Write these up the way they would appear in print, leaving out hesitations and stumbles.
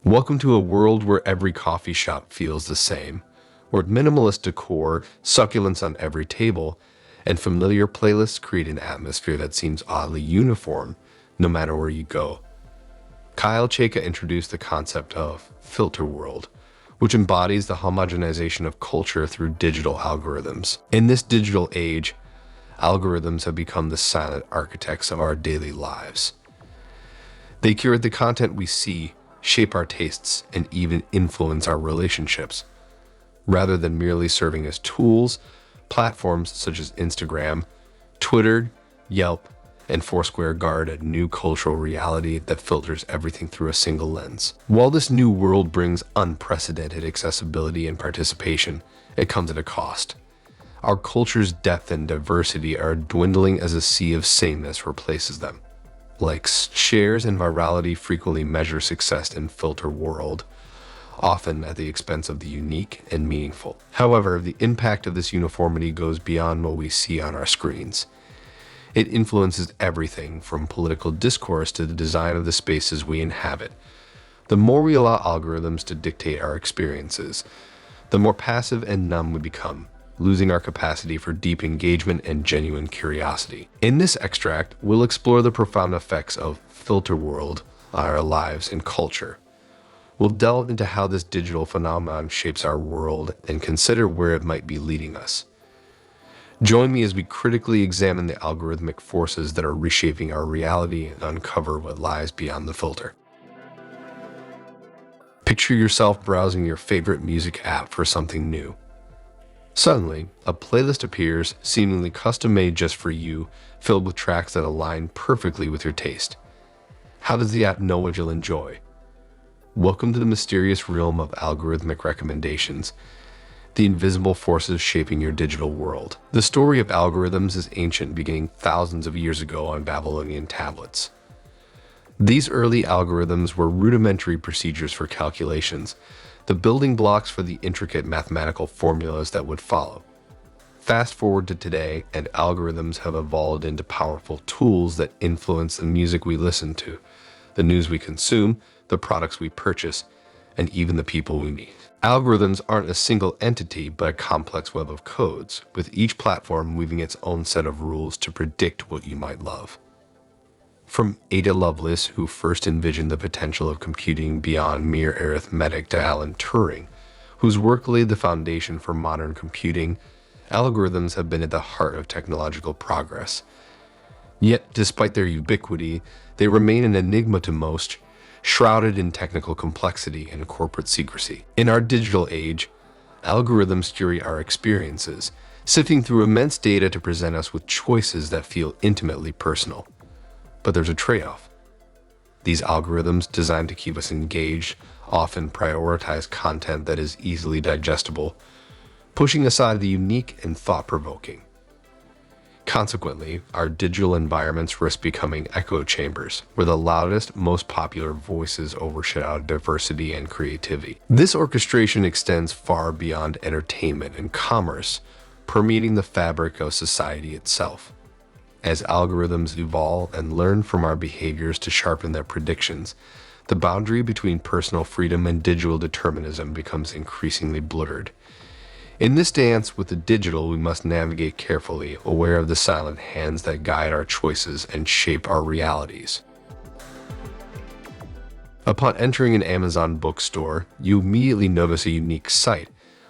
Welcome to a world where every coffee shop feels the same, where minimalist decor, succulents on every table, and familiar playlists create an atmosphere that seems oddly uniform no matter where you go. Kyle Chayka introduced the concept of Filterworld, which embodies the homogenization of culture through digital algorithms. In this digital age, algorithms have become the silent architects of our daily lives. They curate the content we see, shape our tastes, and even influence our relationships. Rather than merely serving as tools, platforms such as Instagram, Twitter, Yelp, and Foursquare guard a new cultural reality that filters everything through a single lens. While this new world brings unprecedented accessibility and participation, it comes at a cost. Our culture's depth and diversity are dwindling as a sea of sameness replaces them. Likes, shares, and virality frequently measure success in Filterworld, often at the expense of the unique and meaningful. However, the impact of this uniformity goes beyond what we see on our screens. It influences everything from political discourse to the design of the spaces we inhabit. The more we allow algorithms to dictate our experiences, the more passive and numb we become, losing our capacity for deep engagement and genuine curiosity. In this extract, we'll explore the profound effects of Filterworld on our lives and culture. We'll delve into how this digital phenomenon shapes our world and consider where it might be leading us. Join me as we critically examine the algorithmic forces that are reshaping our reality and uncover what lies beyond the filter. Picture yourself browsing your favorite music app for something new. Suddenly, a playlist appears, seemingly custom-made just for you, filled with tracks that align perfectly with your taste. How does the app know what you'll enjoy? Welcome to the mysterious realm of algorithmic recommendations, the invisible forces shaping your digital world. The story of algorithms is ancient, beginning thousands of years ago on Babylonian tablets. These early algorithms were rudimentary procedures for calculations, the building blocks for the intricate mathematical formulas that would follow. Fast forward to today, and algorithms have evolved into powerful tools that influence the music we listen to, the news we consume, the products we purchase, and even the people we meet. Algorithms aren't a single entity, but a complex web of codes, with each platform weaving its own set of rules to predict what you might love. From Ada Lovelace, who first envisioned the potential of computing beyond mere arithmetic, to Alan Turing, whose work laid the foundation for modern computing, algorithms have been at the heart of technological progress. Yet, despite their ubiquity, they remain an enigma to most, shrouded in technical complexity and corporate secrecy. In our digital age, algorithms curate our experiences, sifting through immense data to present us with choices that feel intimately personal. But there's a trade-off. These algorithms, designed to keep us engaged, often prioritize content that is easily digestible, pushing aside the unique and thought-provoking. Consequently, our digital environments risk becoming echo chambers, where the loudest, most popular voices overshadow diversity and creativity. This orchestration extends far beyond entertainment and commerce, permeating the fabric of society itself. As algorithms evolve and learn from our behaviors to sharpen their predictions, the boundary between personal freedom and digital determinism becomes increasingly blurred. In this dance with the digital, we must navigate carefully, aware of the silent hands that guide our choices and shape our realities. Upon entering an Amazon bookstore, you immediately notice a unique sight: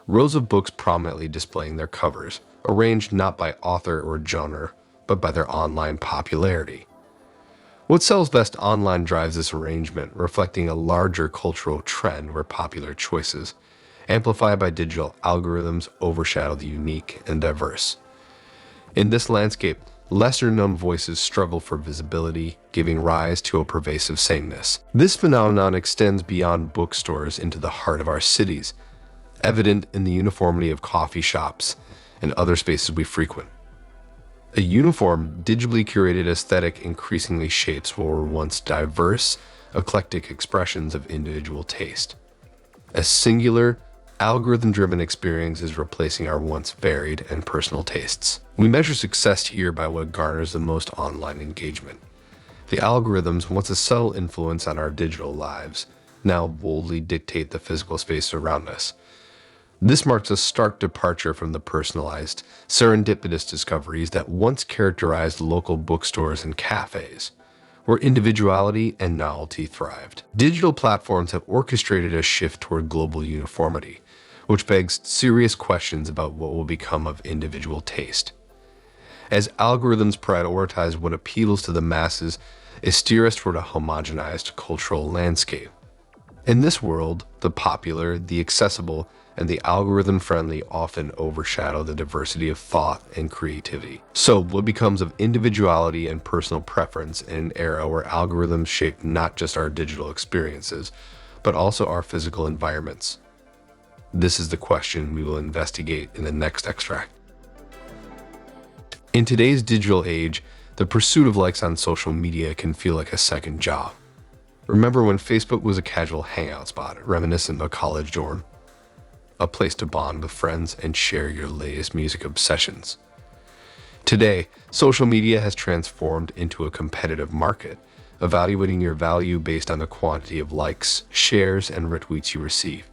rows of books prominently displaying their covers, arranged not by author or genre, but by their online popularity. What sells best online drives this arrangement, reflecting a larger cultural trend where popular choices, amplified by digital algorithms, overshadow the unique and diverse. In this landscape, lesser-known voices struggle for visibility, giving rise to a pervasive sameness. This phenomenon extends beyond bookstores into the heart of our cities, evident in the uniformity of coffee shops and other spaces we frequent. A uniform, digitally curated aesthetic increasingly shapes what were once diverse, eclectic expressions of individual taste. A singular, algorithm-driven experience is replacing our once varied and personal tastes. We measure success here by what garners the most online engagement. The algorithms, once a subtle influence on our digital lives, now boldly dictate the physical space around us. This marks a stark departure from the personalized, serendipitous discoveries that once characterized local bookstores and cafes, where individuality and novelty thrived. Digital platforms have orchestrated a shift toward global uniformity, which begs serious questions about what will become of individual taste. As algorithms prioritize what appeals to the masses, they steer us toward a homogenized cultural landscape. In this world, the popular, the accessible, and the algorithm-friendly often overshadow the diversity of thought and creativity. So, what becomes of individuality and personal preference in an era where algorithms shape not just our digital experiences, but also our physical environments? This is the question we will investigate in the next extract. In today's digital age, the pursuit of likes on social media can feel like a second job. Remember when Facebook was a casual hangout spot, reminiscent of college dorm? A place to bond with friends and share your latest music obsessions. Today, social media has transformed into a competitive market, evaluating your value based on the quantity of likes, shares, and retweets you receive.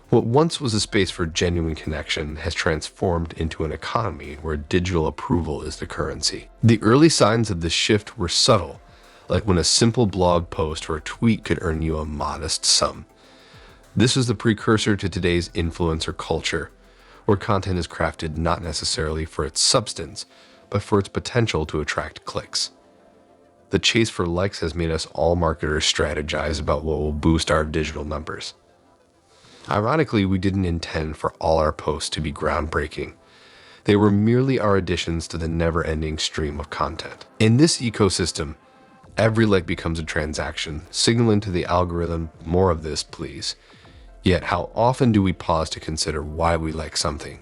What once was a space for genuine connection has transformed into an economy where digital approval is the currency. The early signs of this shift were subtle, like when a simple blog post or a tweet could earn you a modest sum. This is the precursor to today's influencer culture, where content is crafted not necessarily for its substance, but for its potential to attract clicks. The chase for likes has made us all marketers strategize about what will boost our digital numbers. Ironically, we didn't intend for all our posts to be groundbreaking. They were merely our additions to the never-ending stream of content. In this ecosystem, every like becomes a transaction, signaling to the algorithm, more of this, please. Yet, how often do we pause to consider why we like something?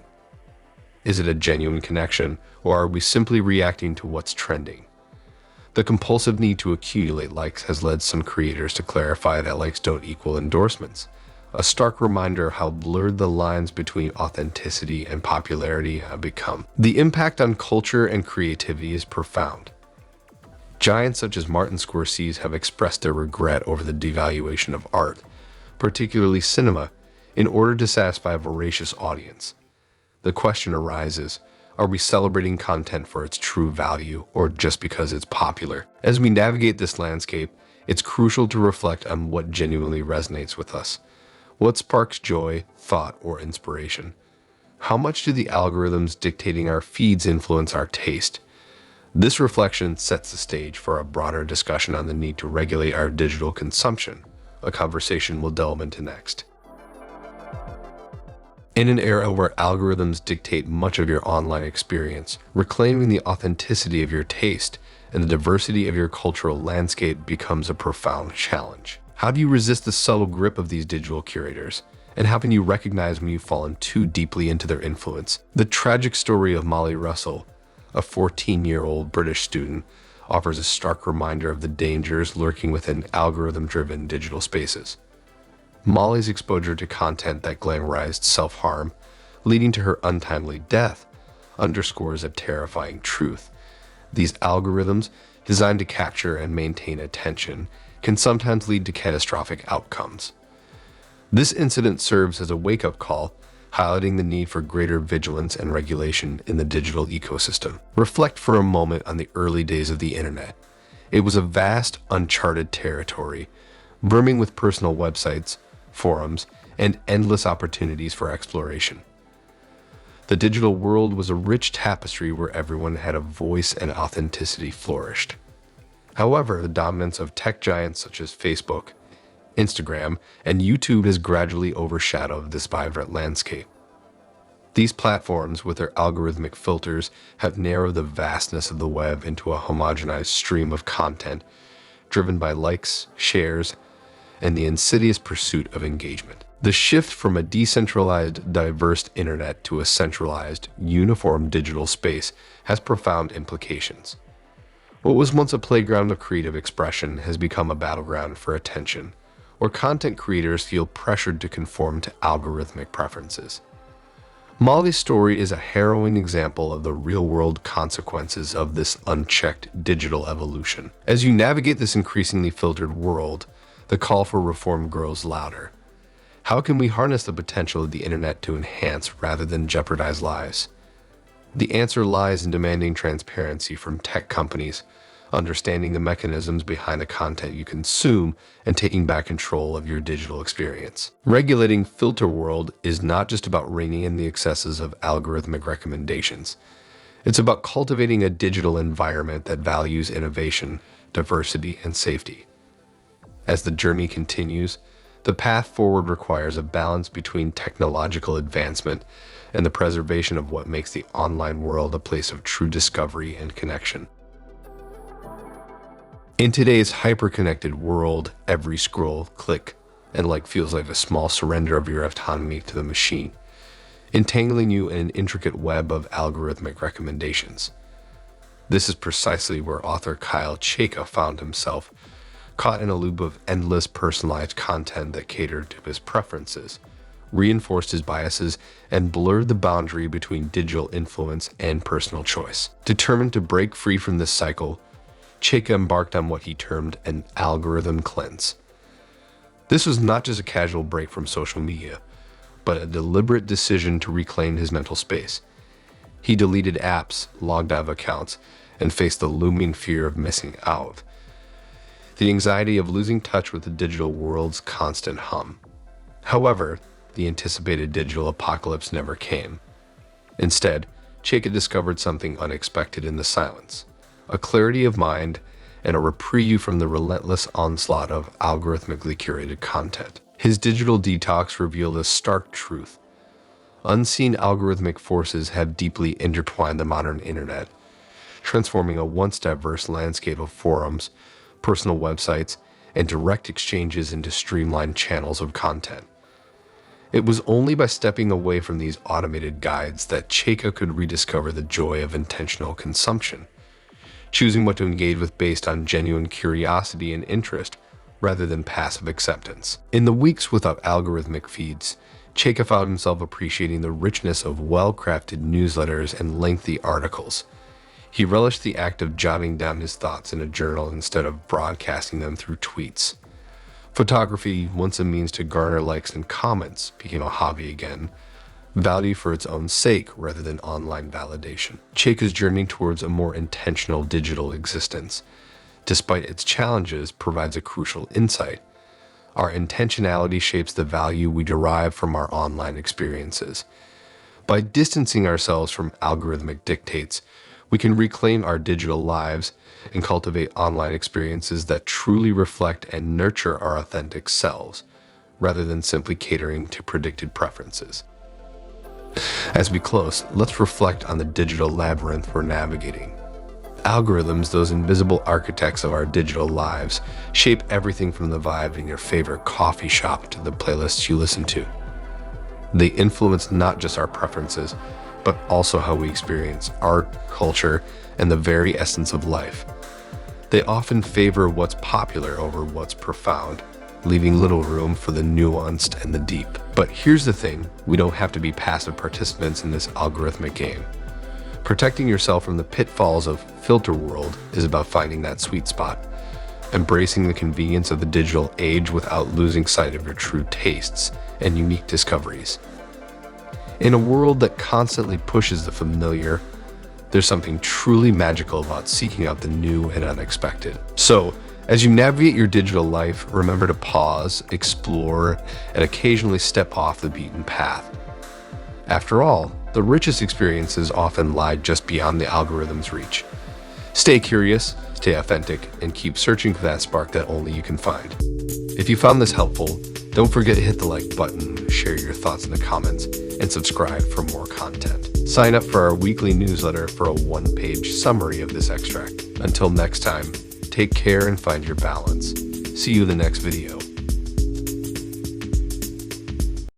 Is it a genuine connection, or are we simply reacting to what's trending? The compulsive need to accumulate likes has led some creators to clarify that likes don't equal endorsements, a stark reminder of how blurred the lines between authenticity and popularity have become. The impact on culture and creativity is profound. Giants such as Martin Scorsese have expressed their regret over the devaluation of art, particularly cinema, in order to satisfy a voracious audience. The question arises, are we celebrating content for its true value or just because it's popular? As we navigate this landscape, it's crucial to reflect on what genuinely resonates with us. What sparks joy, thought, or inspiration? How much do the algorithms dictating our feeds influence our taste? This reflection sets the stage for a broader discussion on the need to regulate our digital consumption, a conversation we'll delve into next. In an era where algorithms dictate much of your online experience, reclaiming the authenticity of your taste and the diversity of your cultural landscape becomes a profound challenge. How do you resist the subtle grip of these digital curators? And how can you recognize when you've fallen too deeply into their influence? The tragic story of Molly Russell, a 14-year-old British student, offers a stark reminder of the dangers lurking within algorithm-driven digital spaces. Molly's exposure to content that glamorized self-harm, leading to her untimely death, underscores a terrifying truth. These algorithms, designed to capture and maintain attention, can sometimes lead to catastrophic outcomes. This incident serves as a wake-up call, highlighting the need for greater vigilance and regulation in the digital ecosystem. Reflect for a moment on the early days of the internet. It was a vast, uncharted territory, brimming with personal websites, forums, and endless opportunities for exploration. The digital world was a rich tapestry where everyone had a voice and authenticity flourished. However, the dominance of tech giants such as Facebook, Instagram, and YouTube has gradually overshadowed this vibrant landscape. These platforms, with their algorithmic filters, have narrowed the vastness of the web into a homogenized stream of content, driven by likes, shares, and the insidious pursuit of engagement. The shift from a decentralized, diverse internet to a centralized, uniform digital space has profound implications. What was once a playground of creative expression has become a battleground for attention, or content creators feel pressured to conform to algorithmic preferences. Molly's story is a harrowing example of the real-world consequences of this unchecked digital evolution. As you navigate this increasingly filtered world, the call for reform grows louder. How can we harness the potential of the internet to enhance rather than jeopardize lives? The answer lies in demanding transparency from tech companies, understanding the mechanisms behind the content you consume, and taking back control of your digital experience. Regulating Filterworld is not just about reining in the excesses of algorithmic recommendations. It's about cultivating a digital environment that values innovation, diversity, and safety. As the journey continues, the path forward requires a balance between technological advancement and the preservation of what makes the online world a place of true discovery and connection. In today's hyper-connected world, every scroll, click, and like feels like a small surrender of your autonomy to the machine, entangling you in an intricate web of algorithmic recommendations. This is precisely where author Kyle Chayka found himself, caught in a loop of endless personalized content that catered to his preferences, reinforced his biases, and blurred the boundary between digital influence and personal choice. Determined to break free from this cycle, Chayka embarked on what he termed an algorithm cleanse. This was not just a casual break from social media, but a deliberate decision to reclaim his mental space. He deleted apps, logged out of accounts, and faced the looming fear of missing out. The anxiety of losing touch with the digital world's constant hum. However, the anticipated digital apocalypse never came. Instead, Chayka discovered something unexpected in the silence, a clarity of mind and a reprieve from the relentless onslaught of algorithmically curated content. His digital detox revealed a stark truth. Unseen algorithmic forces have deeply intertwined the modern internet, transforming a once diverse landscape of forums, personal websites, and direct exchanges into streamlined channels of content. It was only by stepping away from these automated guides that Chayka could rediscover the joy of intentional consumption, choosing what to engage with based on genuine curiosity and interest rather than passive acceptance. In the weeks without algorithmic feeds, Chayka found himself appreciating the richness of well-crafted newsletters and lengthy articles. He relished the act of jotting down his thoughts in a journal instead of broadcasting them through tweets. Photography, once a means to garner likes and comments, became a hobby again, value for its own sake rather than online validation. Chayka's journey towards a more intentional digital existence, despite its challenges, provides a crucial insight. Our intentionality shapes the value we derive from our online experiences. By distancing ourselves from algorithmic dictates, we can reclaim our digital lives and cultivate online experiences that truly reflect and nurture our authentic selves, rather than simply catering to predicted preferences. As we close, let's reflect on the digital labyrinth we're navigating. Algorithms, those invisible architects of our digital lives, shape everything from the vibe in your favorite coffee shop to the playlists you listen to. They influence not just our preferences, but also how we experience art, culture, and the very essence of life. They often favor what's popular over what's profound, leaving little room for the nuanced and the deep. But here's the thing, we don't have to be passive participants in this algorithmic game. Protecting yourself from the pitfalls of Filterworld is about finding that sweet spot, embracing the convenience of the digital age without losing sight of your true tastes and unique discoveries. In a world that constantly pushes the familiar, there's something truly magical about seeking out the new and unexpected. So, as you navigate your digital life, remember to pause, explore, and occasionally step off the beaten path. After all, the richest experiences often lie just beyond the algorithm's reach. Stay curious, stay authentic, and keep searching for that spark that only you can find. If you found this helpful, don't forget to hit the like button, share your thoughts in the comments, and subscribe for more content. Sign up for our weekly newsletter for a one-page summary of this extract. Until next time, take care and find your balance. See you in the next video.